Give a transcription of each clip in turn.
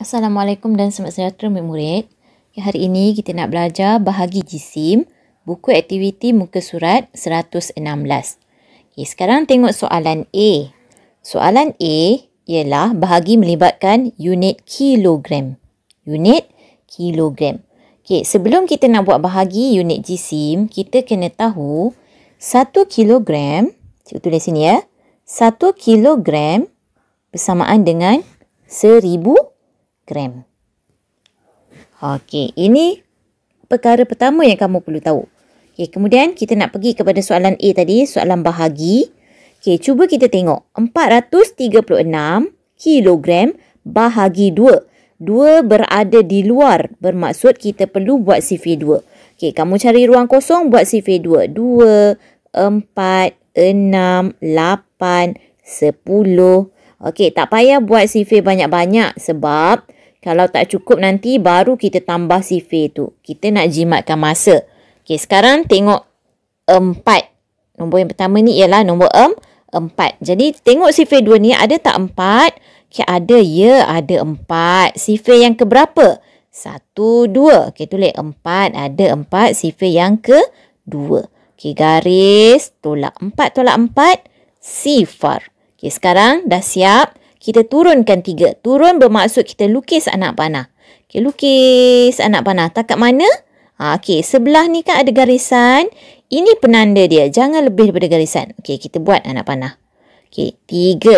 Assalamualaikum dan selamat sejahtera murid-murid. Hari ini kita nak belajar bahagi jisim, buku aktiviti muka surat 116. Sekarang tengok soalan A. Soalan A ialah bahagi melibatkan unit kilogram. Unit kilogram. Sebelum kita nak buat bahagi unit jisim, kita kena tahu 1 kilogram, cikgu tulis sini ya, 1 kilogram bersamaan dengan 1000 gram. Okey, ini perkara pertama yang kamu perlu tahu. Kemudian kita nak pergi kepada soalan A tadi, soalan bahagi. Cuba kita tengok. 436 kilogram bahagi 2. 2 berada di luar. Bermaksud kita perlu buat sifir 2. Kamu cari ruang kosong, buat sifir 2. 2, 4, 6, 8, 10. Tak payah buat sifir banyak-banyak sebab kalau tak cukup nanti baru kita tambah sifir tu. Kita nak jimatkan masa. Sekarang tengok 4. Nombor yang pertama ni ialah nombor 4. Jadi tengok sifir 2 ni ada tak 4? Ada ya, ada 4. Sifir yang keberapa? 1, 2. Tulis 4, ada 4. Sifir yang ke-2. Garis tolak 4 tolak 4 sifar. Sekarang dah siap. Kita turunkan 3. Turun bermaksud kita lukis anak panah. Lukis anak panah. Tak kat mana? Sebelah ni kan ada garisan. Ini penanda dia. Jangan lebih daripada garisan. Kita buat anak panah. 3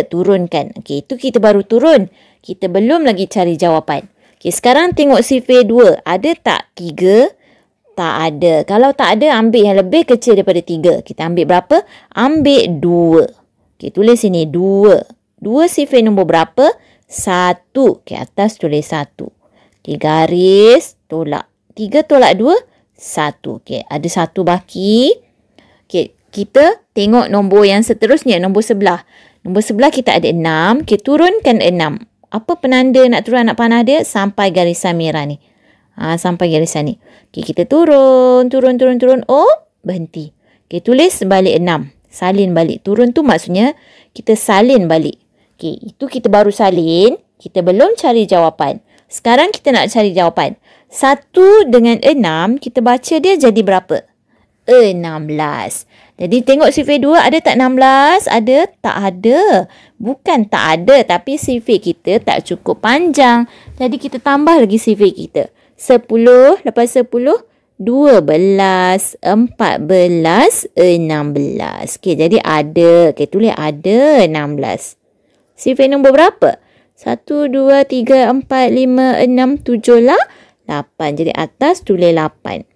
turunkan. Itu kita baru turun. Kita belum lagi cari jawapan. Sekarang tengok sifir 2. Ada tak 3? Tak ada. Kalau tak ada, ambil yang lebih kecil daripada 3. Kita ambil berapa? Ambil 2. Tulis sini 2. 2 sifir nombor berapa? 1. Atas tulis 1. Garis tolak. 3 tolak 2, 1. Ada 1 baki. Kita tengok nombor yang seterusnya. Nombor sebelah. Nombor sebelah kita ada 6. Turunkan 6. Apa penanda nak turun anak panah dia? Sampai garisan merah ni. Sampai garisan ni. Kita turun. Oh, berhenti. Tulis balik 6. Salin balik. Turun tu maksudnya kita salin balik. Itu kita baru salin. Kita belum cari jawapan. Sekarang kita nak cari jawapan. 1 dengan 6, kita baca dia jadi berapa? 16. Jadi tengok sifir 2, ada tak 16? Ada? Tak ada. Bukan tak ada, tapi sifir kita tak cukup panjang. Jadi kita tambah lagi sifir kita. 10, lepas 10, 12, 14, 16. Jadi ada. Tulis ada 16. Sifir nombor berapa? 1, 2, 3, 4, 5, 6, 7, 8. Jadi atas tulis 8.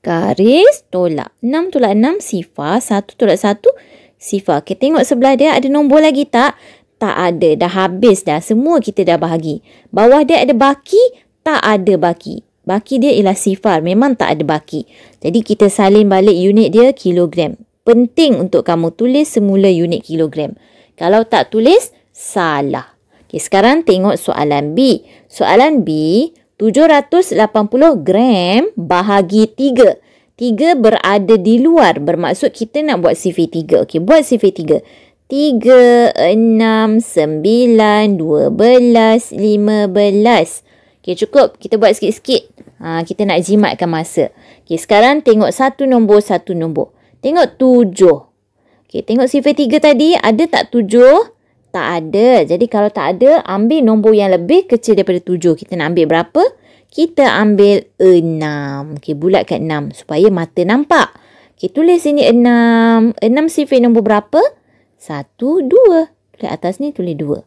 Garis tolak. 6 tolak 6 sifar. 1 tolak 1 sifar. Tengok sebelah dia ada nombor lagi tak? Tak ada. Dah habis dah. Semua kita dah bahagi. Bawah dia ada baki? Tak ada baki. Baki dia ialah sifar. Memang tak ada baki. Jadi kita salin balik unit dia kilogram. Penting untuk kamu tulis semula unit kilogram. Kalau tak tulis, salah. Sekarang tengok soalan B. Soalan B, 780 gram bahagi 3. 3 berada di luar. Bermaksud kita nak buat sifir 3. Buat sifir 3. 3, 6, 9, 12, 15. Cukup. Kita buat sikit-sikit. Kita nak jimatkan masa. Sekarang tengok satu nombor. Tengok 7. Tengok sifir 3 tadi. Ada tak 7? Tak ada. Jadi kalau tak ada, ambil nombor yang lebih kecil daripada 7. Kita nak ambil berapa? Kita ambil 6. Bulatkan 6 supaya mata nampak. Tulis sini 6. 6 sifir nombor berapa? 1, 2. Tulis atas ni tulis 2.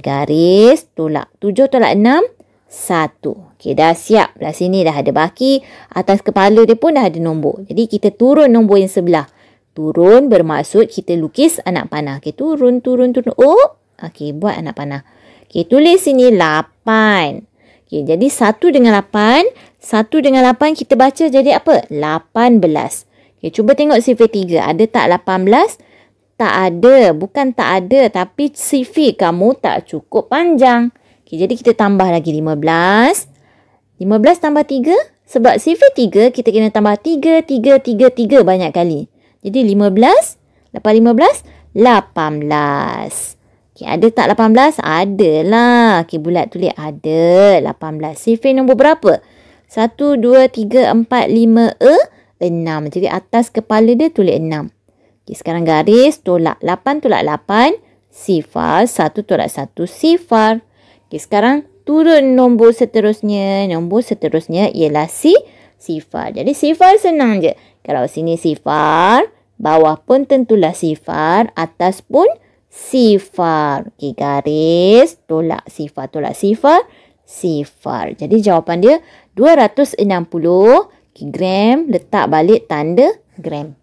Garis tolak. 7 tolak 6, 1. Dah siap. Belah sini dah ada baki. Atas kepala dia pun dah ada nombor. Jadi kita turun nombor yang sebelah. Turun bermaksud kita lukis anak panah. Turun. Oh, buat anak panah. Tulis sini 8. Jadi 1 dengan 8. 1 dengan 8 kita baca jadi apa? 18. Cuba tengok sifir 3. Ada tak 18? Tak ada. Bukan tak ada. Tapi sifir kamu tak cukup panjang. Jadi kita tambah lagi 15. 15 tambah 3. Sebab sifir 3 kita kena tambah 3 banyak kali. Jadi 15, lepas 15, 18. Okay, ada tak 18? Ada lah. Okay, bulat tulis ada 18. Sifir nombor berapa? 1, 2, 3, 4, 5, 6. Jadi atas kepala dia tulis 6. Okay, sekarang garis tolak. 8 tolak 8. Sifar. 1 tolak 1. Sifar. Okay, sekarang turun nombor seterusnya. Nombor seterusnya ialah sifar. Jadi sifar senang je. Kalau sini sifar, bawah pun tentulah sifar, atas pun sifar. Okay, garis tolak sifar, tolak sifar, sifar. Jadi jawapan dia 260 gram, letak balik tanda gram.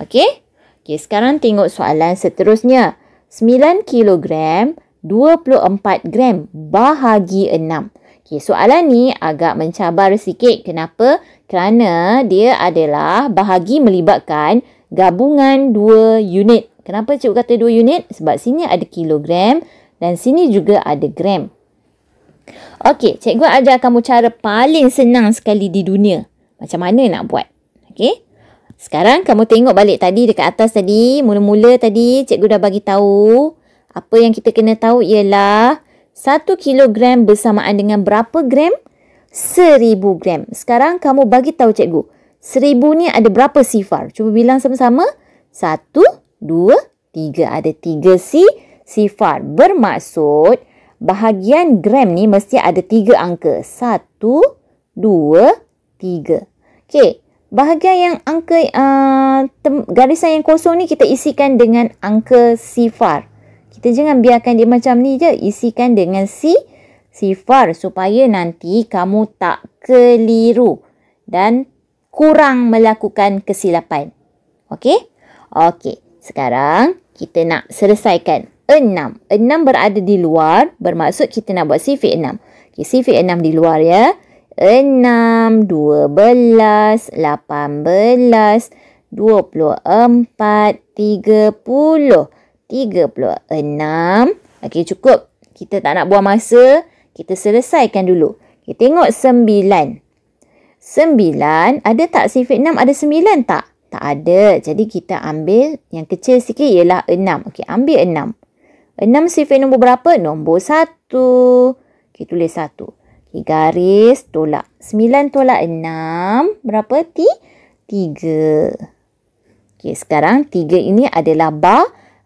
Okey. Okey, sekarang tengok soalan seterusnya. 9 kilogram 24 gram bahagi 6. Okay, soalan ni agak mencabar sikit. Kenapa? Kerana dia adalah bahagi melibatkan gabungan 2 unit. Kenapa cikgu kata 2 unit? Sebab sini ada kilogram dan sini juga ada gram. Okey, cikgu ajar kamu cara paling senang sekali di dunia. Macam mana nak buat? Okey. Sekarang kamu tengok balik tadi dekat atas tadi. Mula-mula tadi cikgu dah bagi tahu. Apa yang kita kena tahu ialah 1 kilogram bersamaan dengan berapa gram? 1000 gram. Sekarang kamu bagi tahu cikgu. 1000 ni ada berapa sifar? Cuba bilang sama-sama. 1, 2, 3. Ada 3 sifar. Bermaksud bahagian gram ni mesti ada 3 angka. 1, 2, 3. Okey. Bahagian yang angka garisan yang kosong ni kita isikan dengan angka sifar. Kita jangan biarkan dia macam ni je. Isikan dengan sifar supaya nanti kamu tak keliru dan kurang melakukan kesilapan. Okey? Okey. Sekarang kita nak selesaikan 6. 6 berada di luar. Bermaksud kita nak buat sifir 6. Okey, sifir 6 di luar ya. 6, 12, 18, 24, 30. 36. Okey, cukup. Kita tak nak buang masa. Kita selesaikan dulu. Okay, tengok 9. 9. Ada tak sifir 6? Ada 9 tak? Tak ada. Jadi kita ambil yang kecil sikit ialah 6. Okey, ambil 6. 6 sifir nombor berapa? Nombor 1. Okey, tulis 1. Okey, garis tolak. 9 tolak 6. Berapa? 3. Okey, sekarang 3 ini adalah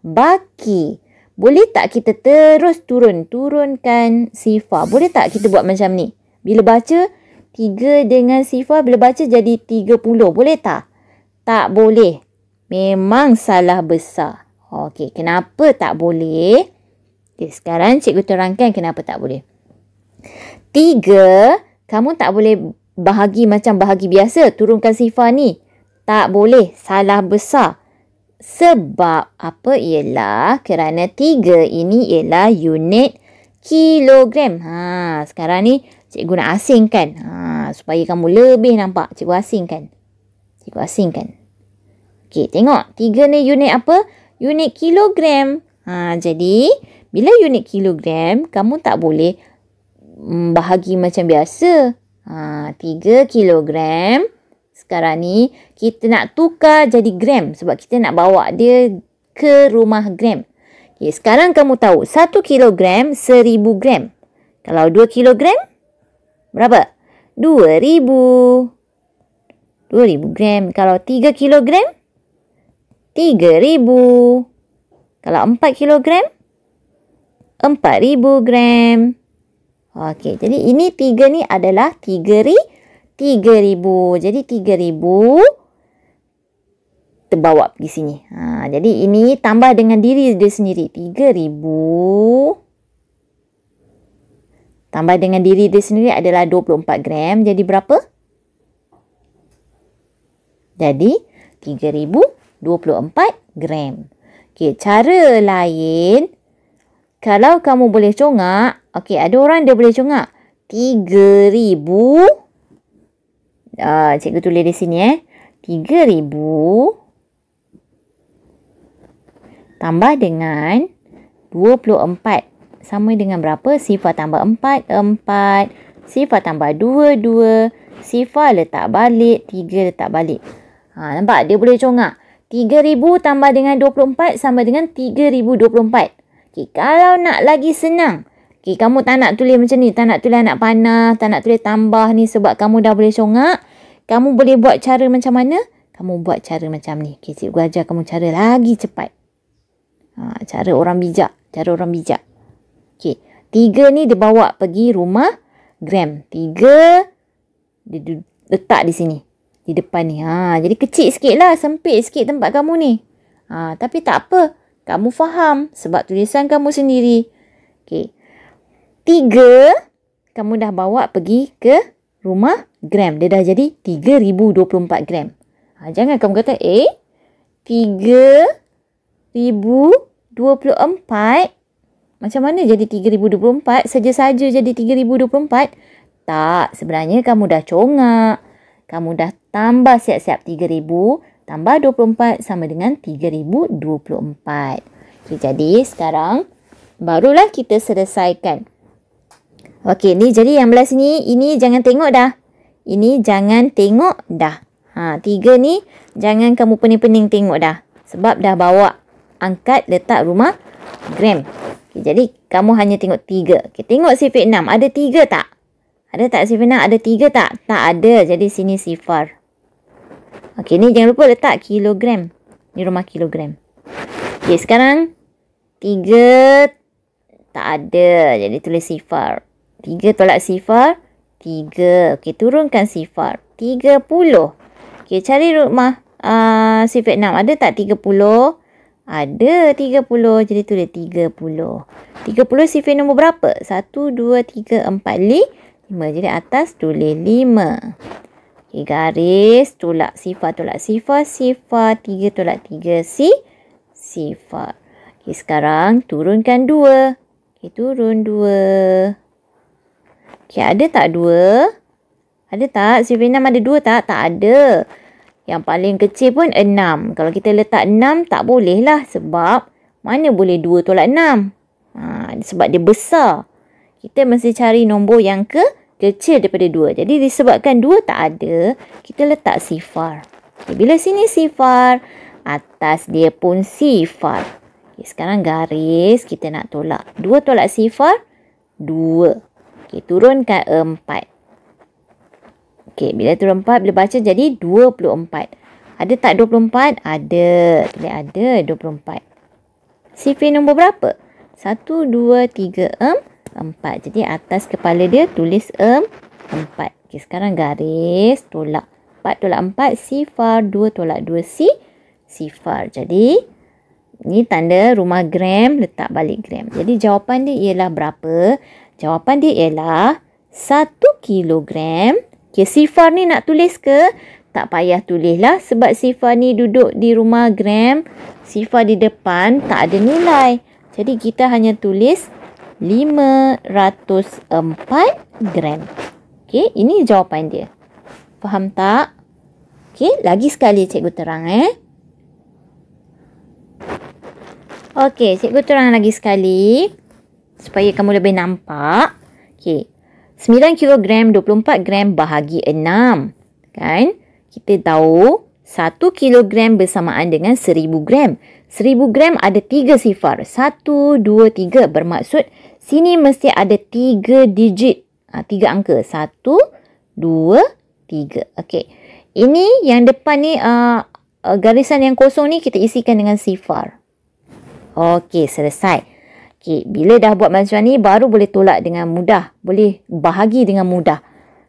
baki. Boleh tak kita terus turunkan sifar? Boleh tak kita buat macam ni? Bila baca 3 dengan sifar, bila baca jadi 30. Boleh tak? Tak boleh. Memang salah besar. Okey, kenapa tak boleh? Okey, sekarang cikgu terangkan kenapa tak boleh. 3, kamu tak boleh bahagi macam bahagi biasa. Turunkan sifar ni. Tak boleh. Salah besar. Sebab apa ialah kerana 3 ini ialah unit kilogram. Sekarang ni cikgu nak asingkan. Supaya kamu lebih nampak. Cikgu asingkan. Okey, tengok. 3 ni unit apa? Unit kilogram. Jadi, bila unit kilogram, kamu tak boleh bahagi macam biasa. 3 kilogram. Sekarang ni, kita nak tukar jadi gram. Sebab kita nak bawa dia ke rumah gram. Okay, sekarang kamu tahu, 1 kilogram, 1000 gram. Kalau 2 kilogram, berapa? 2000. 2000 gram. Kalau 3 kilogram, 3000. Kalau 4 kilogram, 4000 gram. Okey, jadi ini 3 ni adalah 3000. Jadi 3000 terbawa pergi sini. Jadi ini tambah dengan diri dia sendiri. 3000 tambah dengan diri dia sendiri adalah 24 gram. Jadi berapa? Jadi 3024 gram. Okey, cara lain. Kalau kamu boleh congak. Okey, ada orang dia boleh congak. 3000. Cikgu tulis di sini 3000 tambah dengan 24 sama dengan berapa? Sifar tambah 4, 4. Sifar tambah 2, 2. Sifar letak balik, 3 letak balik. Nampak? Dia boleh congak. 3000 tambah dengan 24 sama dengan 3024. Okay, kalau nak lagi senang. Okay, kamu tak nak tulis macam ni. Tak nak tulis anak panah. Tak nak tulis tambah ni sebab kamu dah boleh congak. Kamu boleh buat cara macam mana? Kamu buat cara macam ni. Okay, cikgu ajar kamu cara lagi cepat. Cara orang bijak. Cara orang bijak. Okay, 3 ni dia bawa pergi rumah gram. 3 dia letak di sini. Di depan ni. Jadi kecil sikit lah. Sempit sikit tempat kamu ni. Tapi tak apa. Kamu faham. Sebab tulisan kamu sendiri. Okay. 3. Kamu dah bawa pergi ke rumah gram. Dia dah jadi 3024 gram. Jangan kamu kata 3024. Macam mana jadi 3024? Saja-saja jadi 3024? Tak. Sebenarnya kamu dah congak. Kamu dah tambah siap-siap 3000 tambah 24 sama dengan 3024. Okay, jadi sekarang barulah kita selesaikan. Okey, ni jadi yang belah sini, ini jangan tengok dah. Ini jangan tengok dah. 3 ni jangan kamu pening-pening tengok dah. Sebab dah bawa angkat letak rumah gram. Okay, jadi kamu hanya tengok 3. Okay, tengok sifar 6. Ada 3 tak? Ada tak sifar 6? Ada 3 tak? Tak ada. Jadi sini sifar. Okey, ni jangan lupa letak kilogram. Ni rumah kilogram. Okey, sekarang 3 tak ada. Jadi tulis sifar. 3 tolak sifar. 3. Okey, turunkan sifar. 30. Okey, cari rumah sifar 6. Ada tak 30? Ada 30. Jadi tulis 30. 30 sifar nombor berapa? 1, 2, 3, 4, 5. Jadi atas tulis 5. Okay, garis tolak sifar, sifar 3 tolak 3 sifar. Okay, sekarang turunkan 2. Okay, turun 2. Okay, ada tak 2? Ada tak? Sifar 6 ada 2 tak? Tak ada. Yang paling kecil pun 6. Kalau kita letak 6 tak boleh lah. Sebab mana boleh 2 tolak 6? Sebab dia besar. Kita mesti cari nombor yang kecil daripada 2. Jadi disebabkan 2 tak ada, kita letak sifar. Okay, bila sini sifar, atas dia pun sifar. Okay, sekarang garis kita nak tolak. 2 tolak sifar, 2. Okay, turunkan 4. Okay, bila turun 4, bila baca jadi 24. Ada tak 24? Ada. Tulis ada 24. Sifar nombor berapa? 1, 2, 3, 4. Jadi atas kepala dia tulis 4. Okay, sekarang garis tolak. 4 tolak 4 sifar. 2 tolak 2 sifar. Jadi ni tanda rumah gram, letak balik gram. Jadi jawapan dia ialah berapa? Jawapan dia ialah 1 kilogram. Okay, sifar ni nak tulis ke? Tak payah tulis lah. Sebab sifar ni duduk di rumah gram. Sifar di depan tak ada nilai. Jadi kita hanya tulis 504 gram. Okey, ini jawapan dia. Faham tak? Okey, lagi sekali cikgu terang Okey, cikgu terang lagi sekali supaya kamu lebih nampak. Okey. 9 kilogram 24 gram bahagi 6. Kan? Kita tahu 1 kilogram bersamaan dengan 1000 gram. 1000 gram ada 3 sifar. 1, 2, 3 bermaksud sini mesti ada 3 digit. 3 angka. 1, 2, 3. Okey. Ini yang depan ni garisan yang kosong ni kita isikan dengan sifar. Okey, selesai. Okey, bila dah buat macam ni baru boleh tolak dengan mudah. Boleh bahagi dengan mudah.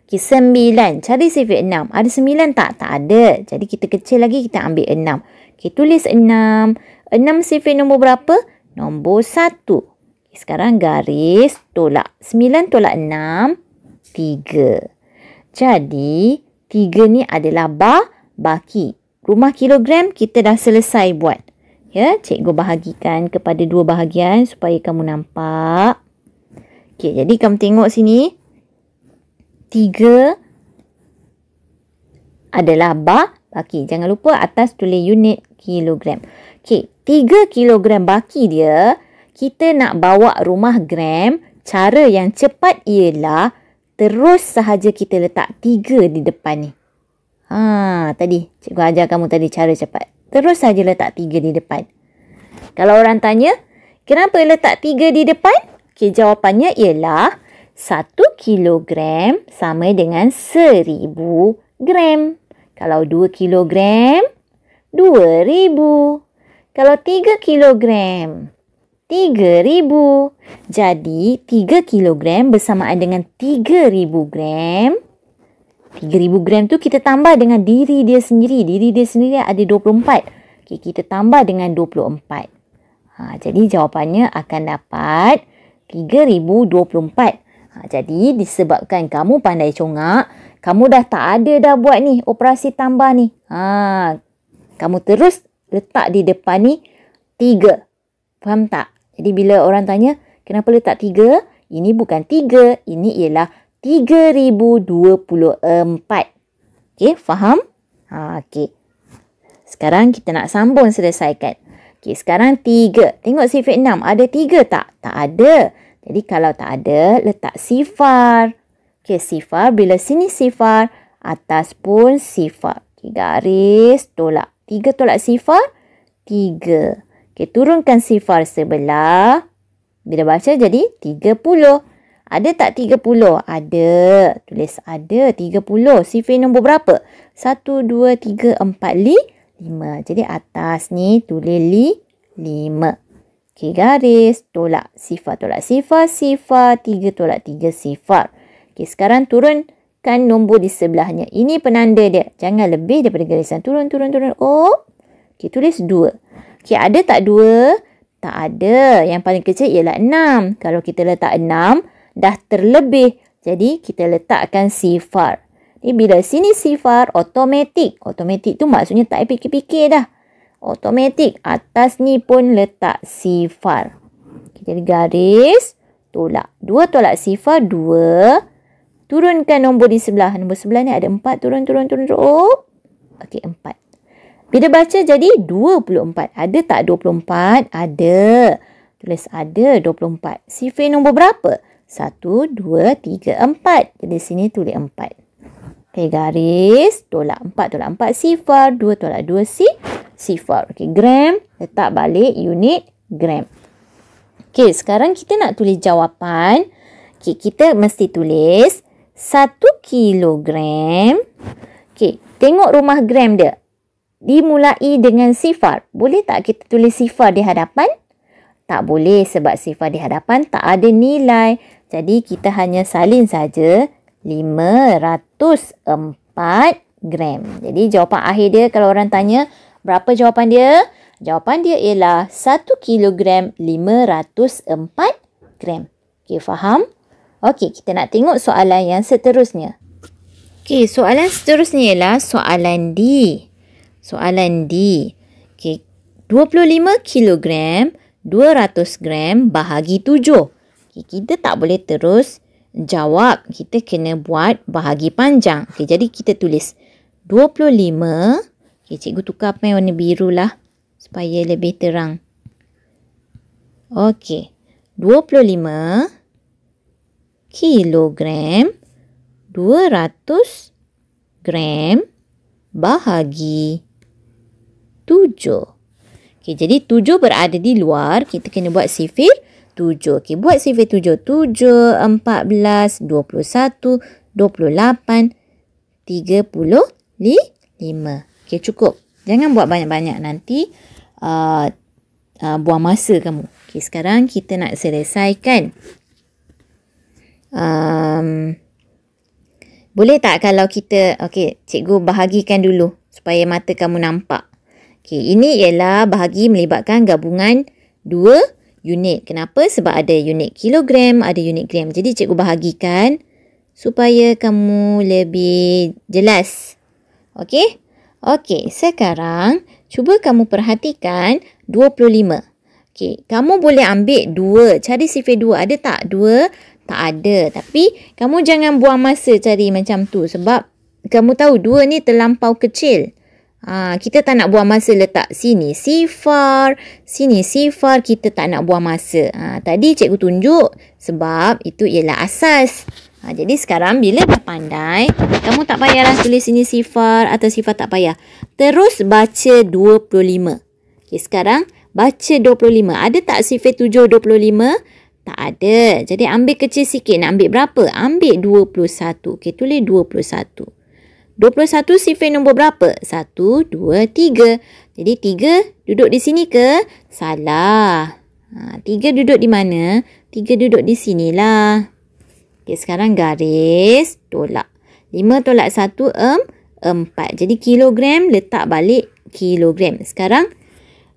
Okey, 9. Cari sifar 6. Ada 9 tak? Tak ada. Jadi kita kecil lagi kita ambil 6. Okey, tulis 6. 6 sifar nombor berapa? Nombor 1. Okay, sekarang garis tolak. 9 tolak 6, 3. Jadi, 3 ni adalah baki. Rumah kilogram kita dah selesai buat. Ya, cikgu bahagikan kepada 2 bahagian supaya kamu nampak. Okey, jadi kamu tengok sini. 3 adalah baki. Jangan lupa atas tulis unit kilogram. Okey, 3 kilogram baki dia, kita nak bawa rumah gram. Cara yang cepat ialah terus sahaja kita letak 3 di depan ni. Tadi cikgu ajar kamu tadi cara cepat. Terus saja letak 3 di depan. Kalau orang tanya, Kenapa letak 3 di depan? Okey, jawapannya ialah 1 kilogram sama dengan 1000 gram. Kalau 2 kilogram, 2000. Kalau 3 kilogram, 3000. Jadi 3 kilogram bersamaan dengan 3000 gram. 3000 gram tu kita tambah dengan diri dia sendiri. Diri dia sendiri ada 24. Okay, kita tambah dengan 24. Jadi jawapannya akan dapat 3024. Jadi disebabkan kamu pandai congak, kamu dah tak ada dah buat ni operasi tambah ni. Kamu terus letak di depan ni 3. Faham tak? Jadi bila orang tanya, kenapa letak 3? Ini bukan 3. Ini ialah 3024. Okey, faham? Okey. Sekarang kita nak sambung selesaikan. Okey, sekarang 3. Tengok sifar 6. Ada 3 tak? Tak ada. Jadi kalau tak ada, letak sifar. Okey, sifar. Bila sini sifar, atas pun sifar. Okey, garis tolak. 3 tolak sifar, 3. Okey, turunkan sifar sebelah. Bila baca jadi 30. Ada tak 30? Ada. Tulis ada 30. Sifar nombor berapa? 1, 2, 3, 4, 5. Jadi atas ni tulis 5. Okey, garis tolak sifar, tolak sifar, sifar, 3 tolak 3 sifar. Okey, sekarang turunkan nombor di sebelahnya. Ini penanda dia. Jangan lebih daripada garisan. Turun, turun, turun. Oh. Okey, tulis 2. Okey, ada tak 2? Tak ada. Yang paling kecil ialah 6. Kalau kita letak 6, dah terlebih. Jadi, kita letakkan sifar. Ni bila sini sifar, automatik. Automatik tu maksudnya tak payah fikir-fikir dah. Automatik. Atas ni pun letak sifar. Jadi garis tolak. 2 tolak sifar, 2. Turunkan nombor di sebelah. Nombor sebelah ni ada 4. Turun, turun, turun. Oh. Okey, 4. Bila baca jadi 24. Ada tak 24? Ada. Tulis ada 24. Sifar nombor berapa? 1, 2, 3, 4. Jadi sini tulis 4. Okey, garis tolak 4 tolak 4 sifar, 2 tolak 2 sifar. Okey, gram, letak balik unit gram. Okey, sekarang kita nak tulis jawapan. Okey, kita mesti tulis 1 kilogram. Okey, tengok rumah gram dia. Dimulai dengan sifar. Boleh tak kita tulis sifar di hadapan? Tak boleh sebab sifar di hadapan tak ada nilai. Jadi kita hanya salin saja 504 gram. Jadi jawapan akhir dia kalau orang tanya berapa jawapan dia? Jawapan dia ialah 1 kilogram 504 gram. Okey, faham? Okey, kita nak tengok soalan yang seterusnya. Okey, soalan seterusnya ialah soalan D. Soalan D. Okey, 25 kilogram 200 gram bahagi 7. Okay, kita tak boleh terus jawab. Kita kena buat bahagi panjang. Okay, jadi kita tulis 25. Okay, cikgu tukar pen warna biru lah. Supaya lebih terang. Okey. 25 kilogram 200 gram bahagi 7. Okay, jadi 7 berada di luar. Kita kena buat sifir 7. Okay, buat sifir 7. 7, 14, 21, 28, 35. Okay, cukup. Jangan buat banyak-banyak. Nanti buang masa kamu. Okay, sekarang kita nak selesaikan. Boleh tak kalau kita... Okay, cikgu bahagikan dulu. Supaya mata kamu nampak. Okay, ini ialah bahagi melibatkan gabungan 2 unit. Kenapa? Sebab ada unit kilogram, ada unit gram. Jadi cikgu bahagikan supaya kamu lebih jelas. Okey? Okey, sekarang cuba kamu perhatikan 25. Okey, kamu boleh ambil 2. Cari sifir 2. Ada tak 2? Tak ada. Tapi kamu jangan buang masa cari macam tu. Sebab kamu tahu 2 ni terlampau kecil. Kita tak nak buang masa letak sini sifar, kita tak nak buang masa. Tadi cikgu tunjuk sebab itu ialah asas. Jadi sekarang bila dah pandai, kamu tak payahlah tulis sini sifar atau sifar, tak payah. Terus baca 25. Okay, sekarang baca 25. Ada tak sifar 7, 25? Tak ada. Jadi ambil kecil sikit. Nak ambil berapa? Ambil 21. Okey, tulis 21. 21 sifar nombor berapa? 1, 2, 3. Jadi 3 duduk di sini ke? Salah. 3 duduk di mana? 3 duduk di sinilah. Okey, sekarang garis tolak. 5 tolak 1, 4. Jadi kilogram letak balik kilogram. Sekarang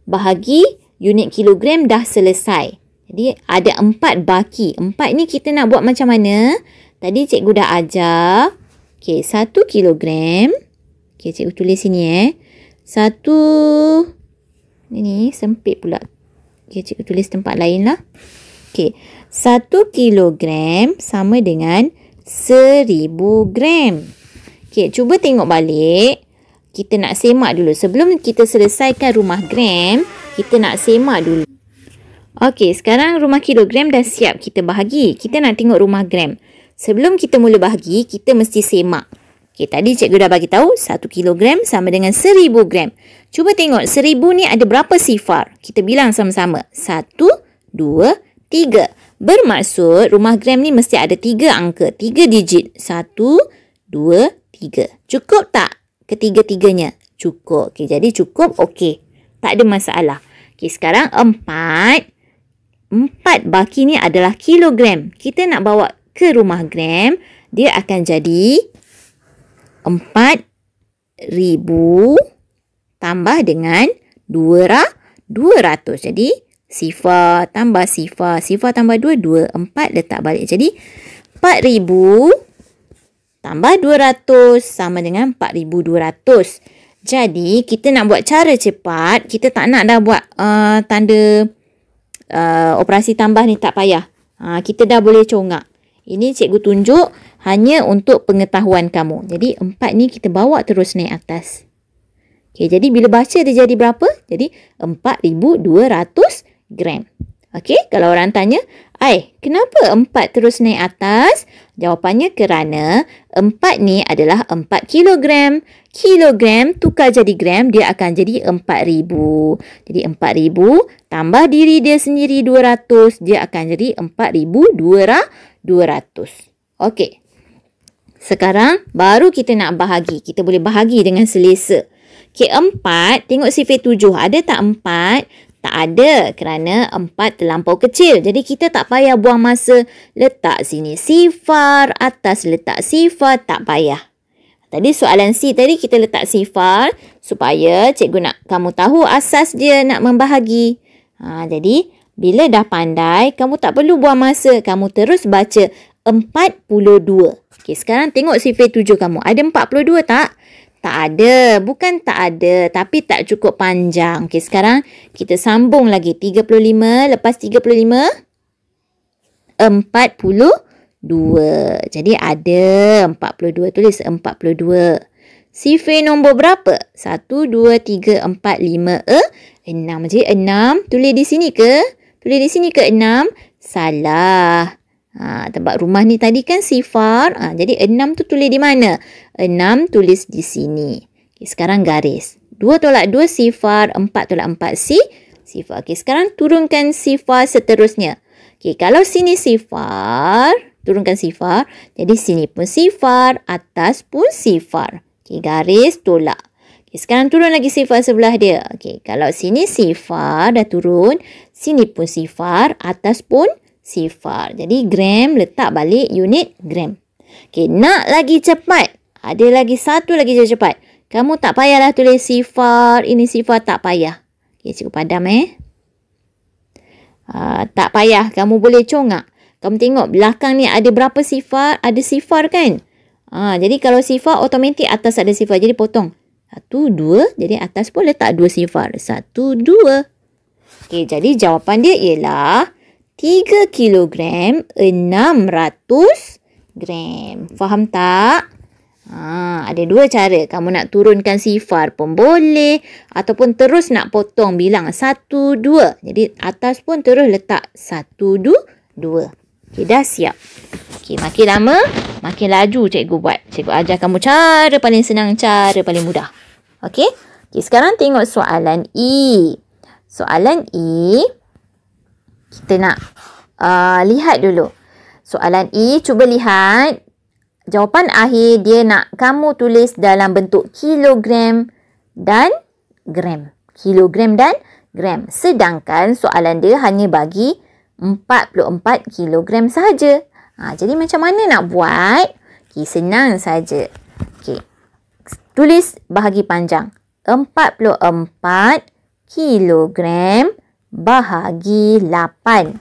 bahagi unit kilogram dah selesai. Jadi ada 4 baki. 4 ni kita nak buat macam mana? Tadi cikgu dah ajar. Okey, 1 kilogram. Okey, cikgu tulis sini 1. Ini sempit pula. Okey, cikgu tulis tempat lain lah. Okey, 1 kilogram sama dengan 1000 gram. Okey, cuba tengok balik. Kita nak semak dulu. Sebelum kita selesaikan rumah gram, kita nak semak dulu. Okey, sekarang rumah kilogram dah siap kita bahagi. Kita nak tengok rumah gram. Sebelum kita mula bahagi, kita mesti semak. Okey, tadi cikgu dah bagi tahu 1 kilogram sama dengan 1000 gram. Cuba tengok 1000 ni ada berapa sifar? Kita bilang sama-sama. 1, 2, 3. Bermaksud rumah gram ni mesti ada 3 angka, 3 digit. 1, 2, 3. Cukup tak ketiga-tiganya? Cukup. Okey, jadi cukup. Okey. Tak ada masalah. Okey, sekarang 4 baki ni adalah kilogram. Kita nak bawa ke rumah gram, dia akan jadi 4000 tambah dengan 200. Jadi sifar tambah sifar. Sifar tambah 2, 4 letak balik. Jadi 4000 tambah 200 sama dengan 4200. Jadi kita nak buat cara cepat. Kita tak nak dah buat tanda operasi tambah ni, tak payah. Kita dah boleh congak. Ini cikgu tunjuk hanya untuk pengetahuan kamu. Jadi 4 ni kita bawa terus naik atas. Okey, jadi bila baca dia jadi berapa? Jadi 4200 gram. Okey, kalau orang tanya, kenapa 4 terus naik atas? Jawapannya kerana 4 ni adalah 4 kilogram. Kilogram tukar jadi gram, dia akan jadi 4000. Jadi 4000 tambah diri dia sendiri 200, dia akan jadi 4200. Okey. Sekarang baru kita nak bahagi. Kita boleh bahagi dengan selesa. Okey, 4, tengok sifar 7. Ada tak 4? Tak ada, kerana 4 terlampau kecil. Jadi kita tak payah buang masa letak sini sifar, atas letak sifar, tak payah. Tadi soalan C tadi kita letak sifar supaya cikgu nak kamu tahu asas dia nak membahagi. Jadi bila dah pandai, kamu tak perlu buang masa. Kamu terus baca 42. Okey, sekarang tengok sifar 7 kamu. Ada 42 tak? Tak ada. Bukan tak ada, tapi tak cukup panjang. Okey, sekarang kita sambung lagi. 35 lepas 35, 42. Jadi ada 42. Tulis 42. Sifar nombor berapa? 1, 2, 3, 4, 5, 6. Jadi 6. Tulis di sini ke? Tulis di sini ke 6? Salah. Tempat rumah ni tadi kan sifar. Jadi 6 tu tulis di mana? 6 tulis di sini. Okay, sekarang garis. 2 tolak 2 sifar. 4 tolak 4 sifar. Okay, sekarang turunkan sifar seterusnya. Okay, kalau sini sifar, turunkan sifar. Jadi sini pun sifar. Atas pun sifar. Okay, garis tolak. Okay, sekarang turun lagi sifar sebelah dia. Okay, kalau sini sifar dah turun. Sini pun sifar. Atas pun sifar. Jadi gram letak balik unit gram. Okey, nak lagi cepat. Ada lagi satu lagi cepat. Kamu tak payahlah tulis sifar. Ini sifar, tak payah. Okey, cikgu padam tak payah. Kamu boleh congak. Kamu tengok belakang ni ada berapa sifar? Ada sifar kan? Jadi kalau sifar automatik atas ada sifar. Jadi potong. 1, 2. Jadi atas pun letak 2 sifar. 1, 2. Okey, jadi jawapan dia ialah 3 kilogram 600 gram. Faham tak? Ada dua cara. Kamu nak turunkan sifar pun boleh. Ataupun terus nak potong. Bilang 1, 2. Jadi atas pun terus letak 1, 2. Okey, dah siap. Okey, makin lama, makin laju cikgu buat. Cikgu ajar kamu cara paling senang, cara paling mudah. Okey? Okey, sekarang tengok soalan E. soalan E, kita nak lihat dulu. Soalan E, cuba lihat. Jawapan akhir dia nak kamu tulis dalam bentuk kilogram dan gram. Kilogram dan gram. Sedangkan soalan dia hanya bagi 44 kilogram sahaja. Jadi macam mana nak buat? Okay, senang saja. Okay. Tulis bahagi panjang. 44 kilogram bahagi 8.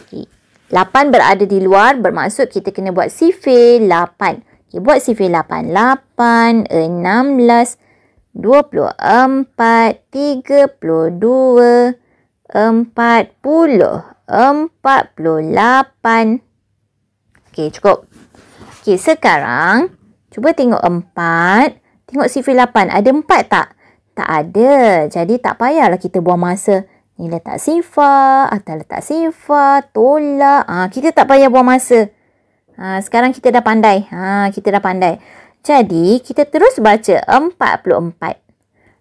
Okay. 8 berada di luar, bermaksud kita kena buat sifir 8. Okay, buat sifir 8. 8, 16, 24, 32, 40, 48. Okey, cukup. Okey, sekarang cuba tengok 4. Tengok sifir 8. Ada 4 tak? Tak ada. Jadi tak payahlah kita buang masa. Ni letak sifar, atas letak sifar, tolak. Kita tak payah buang masa. Sekarang kita dah pandai. Kita dah pandai. Jadi, kita terus baca 44.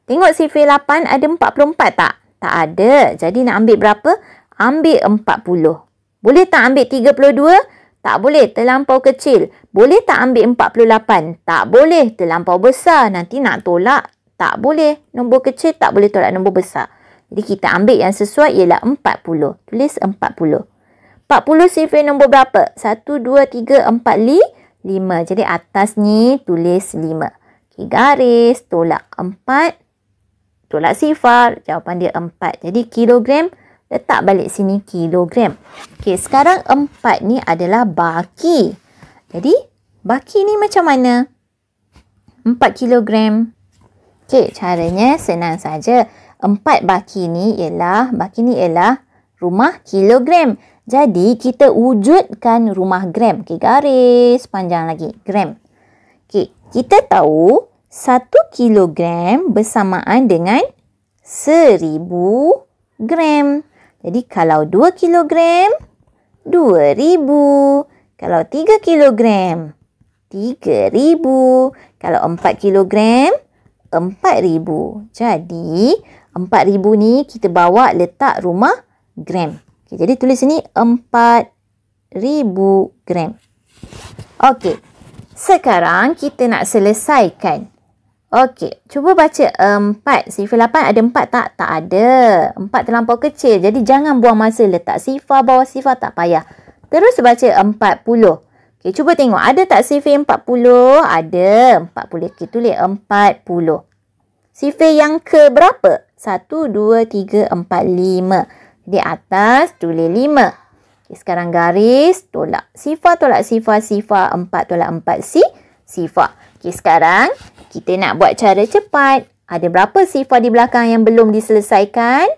Tengok sifir 8 ada 44 tak? Tak ada. Jadi, nak ambil berapa? Ambil 40. Boleh tak ambil 32? Tak boleh, terlampau kecil. Boleh tak ambil 48? Tak boleh, terlampau besar. Nanti nak tolak, tak boleh. Nombor kecil tak boleh tolak nombor besar. Jadi, kita ambil yang sesuai ialah 40. Tulis 40. 40 sifir nombor berapa? 1, 2, 3, 4, 5. Jadi, atas ni tulis 5. Okay, garis, tolak 4. Tolak sifar. Jawapan dia 4. Jadi, kilogram, letak balik sini kilogram. Okay, sekarang 4 ni adalah baki. Jadi, baki ni macam mana? 4 kilogram. Okay, caranya senang saja. 4 baki ni ialah rumah kilogram. Jadi, kita wujudkan rumah gram. Okay, garis panjang lagi. Gram. Okay, kita tahu 1 kilogram bersamaan dengan 1000 gram. Jadi, kalau 2 kilogram, 2000. Kalau 3 kilogram, 3000. Kalau 4 kilogram, 4000. Jadi, 4000 ni kita bawa letak rumah gram. Okay, jadi tulis sini 4000 gram. Okey. Sekarang kita nak selesaikan. Okey, cuba baca 4. Sifir 8 ada 4 tak? Tak ada. 4 terlampau kecil. Jadi jangan buang masa letak sifar bawah sifar, tak payah. Terus baca 40. Okey, cuba tengok ada tak sifir 40? Ada. 40. Okey, tulis 40. Sifir yang ke berapa? 1, 2, 3, 4, 5. Di atas tulis 5. Okay, sekarang garis, tolak sifar, sifar. 4 tolak 4, sifar. Okay, sekarang kita nak buat cara cepat. Ada berapa sifar di belakang yang belum diselesaikan?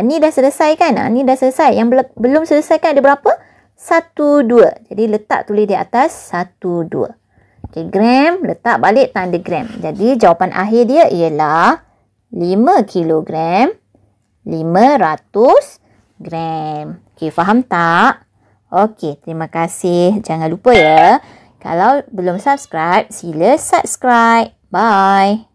Ni dah selesai kan? Ni dah selesai. Yang belum selesaikan ada berapa? 1, 2. Jadi letak tulis di atas 1, 2. Okay, gram, letak balik tanda gram. Jadi jawapan akhir dia ialah 5 kilogram 500 gram. Okey, faham tak? Okey, terima kasih. Jangan lupa ya, kalau belum subscribe, sila subscribe. Bye.